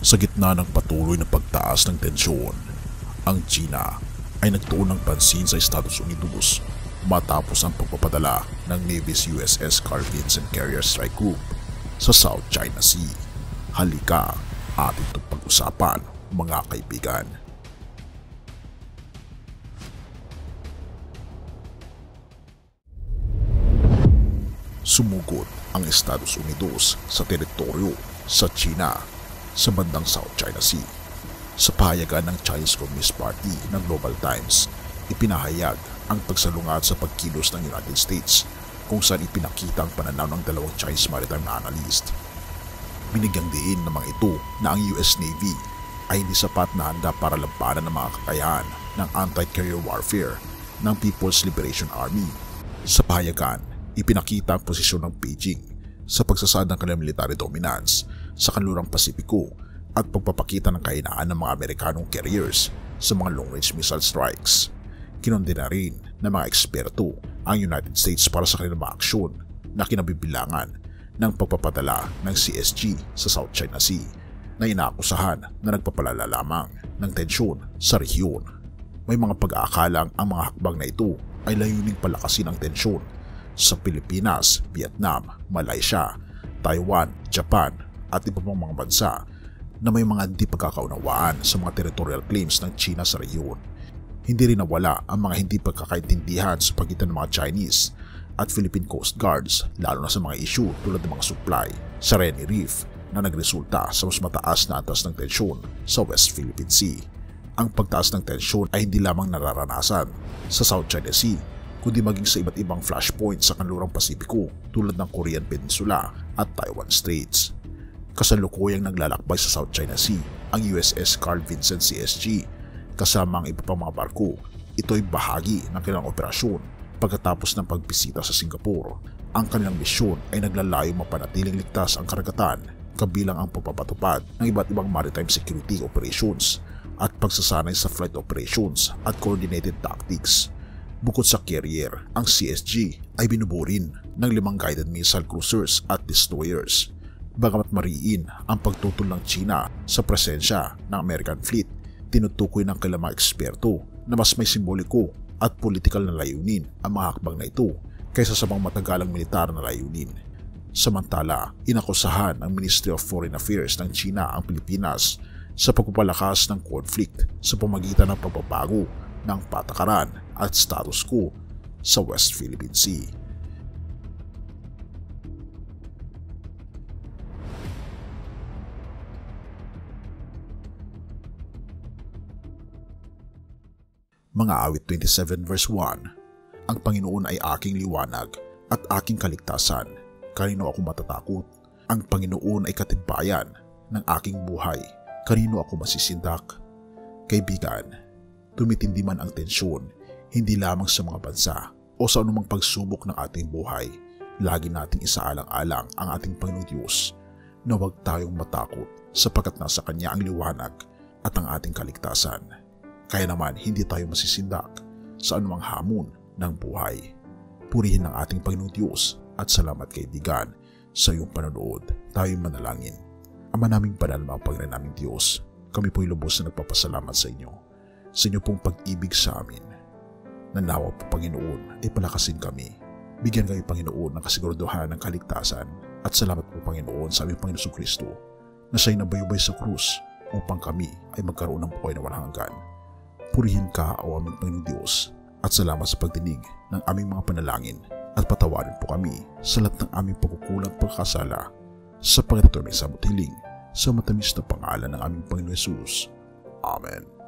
Sa gitna ng patuloy na pagtaas ng tensyon, ang China ay nagtuon ng pansin sa Estados Unidos matapos ang pagpapadala ng Navy's USS Carl Vinson Carrier Strike Group sa South China Sea. Halika, atin itong pag-usapan mga kaibigan. Sumugod ang Estados Unidos sa teritoryo sa China sa bandang South China Sea. Sa pahayagan ng Chinese Communist Party ng Global Times, ipinahayag ang pagsalungat sa pagkilos ng United States kung saan ipinakita ang pananaw ng dalawang Chinese maritime na analyst. Binigyang diin namang ito na ang US Navy ay hindi sapat na handa para labanan ng mga kakayahan ng anti-carrier warfare ng People's Liberation Army. Sa pahayagan, ipinakita ang posisyon ng Beijing sa pagsasad ng kanilang military dominance sa kanlurang Pasipiko at pagpapakita ng kahinaan ng mga Amerikanong carriers sa mga long-range missile strikes. Kinondena rin ng mga eksperto ang United States para sa kanilang mga aksyon na kinabibilangan ng pagpapadala ng CSG sa South China Sea na inaakusahan na nagpapalala lamang ng tensyon sa rehiyon. May mga pag-aakalang ang mga hakbang na ito ay layuning palakasin ang tensyon sa Pilipinas, Vietnam, Malaysia, Taiwan, Japan at iba pang mga bansa na may mga hindi pagkakaunawaan sa mga territorial claims ng China sa rehiyon. Hindi rin nawala ang mga hindi pagkakaintindihan sa pagitan ng mga Chinese at Philippine Coast Guards, lalo na sa mga issue tulad ng mga supply sa Reni Reef na nagresulta sa mas mataas na antas ng tensyon sa West Philippine Sea. Ang pagtaas ng tensyon ay hindi lamang nararanasan sa South China Sea, kundi maging sa iba't ibang flashpoints sa kanlurang Pasipiko tulad ng Korean Peninsula at Taiwan Straits. Kasalukuyang naglalakbay sa South China Sea ang USS Carl Vinson CSG kasama ang iba pang mga barko. Ito ay bahagi ng kanilang operasyon pagkatapos ng pagbisita sa Singapore. Ang kanilang misyon ay naglalayo mapanatiling ligtas ang karagatan kabilang ang pagpapatupad ng iba't ibang maritime security operations at pagsasanay sa flight operations at coordinated tactics. Bukod sa carrier, ang CSG ay binubuo rin ng 5 guided missile cruisers at destroyers. Bagamat mariin ang pagtutol ng China sa presensya ng American fleet, tinutukoy ng kailang mga eksperto na mas may simboliko at political na layunin ang mga hakbang na ito kaysa sa mga matagalang militar na layunin. Samantala, inakusahan ng Ministry of Foreign Affairs ng China ang Pilipinas sa pagpapalakas ng conflict sa pamamagitan ng pagbabago ng patakaran at status quo sa West Philippine Sea. Mga awit 27 verse 1. Ang Panginoon ay aking liwanag at aking kaligtasan. Kanino ako matatakot? Ang Panginoon ay katibayan ng aking buhay. Kanino ako masisindak? Kaibigan, tumitindi man ang tensyon, hindi lamang sa mga bansa o sa anumang pagsubok ng ating buhay, lagi nating isaalang-alang ang ating Panginoong Diyos na huwag tayong matakot sapagkat nasa Kanya ang liwanag at ang ating kaligtasan. Kaya naman hindi tayo masisindak sa anumang hamon ng buhay. Purihin ang ating Panginoong Diyos at salamat kaibigan sa iyong panonood. Tayo'y manalangin. Ama naming banal mga Panginoon naming Diyos, kami po'y lubos na nagpapasalamat sa inyo. Sa inyo pong pag-ibig sa amin. Nanawa po Panginoon ay palakasin kami. Bigyan kayo Panginoon ng kasiguraduhan ng kaligtasan at salamat po Panginoon sa aming Panginoon Kristo na siya'y nabayubay sa krus upang kami ay magkaroon ng buhay na walang hanggan. Purihin ka o aming Panginoong Diyos at salamat sa pagdinig ng aming mga panalangin at patawarin po kami sa lahat ng aming pagkukulang at pagkakasala sa pagkatapos may sabot hiling sa matamis na pangalan ng aming Panginoon Jesus. Amen.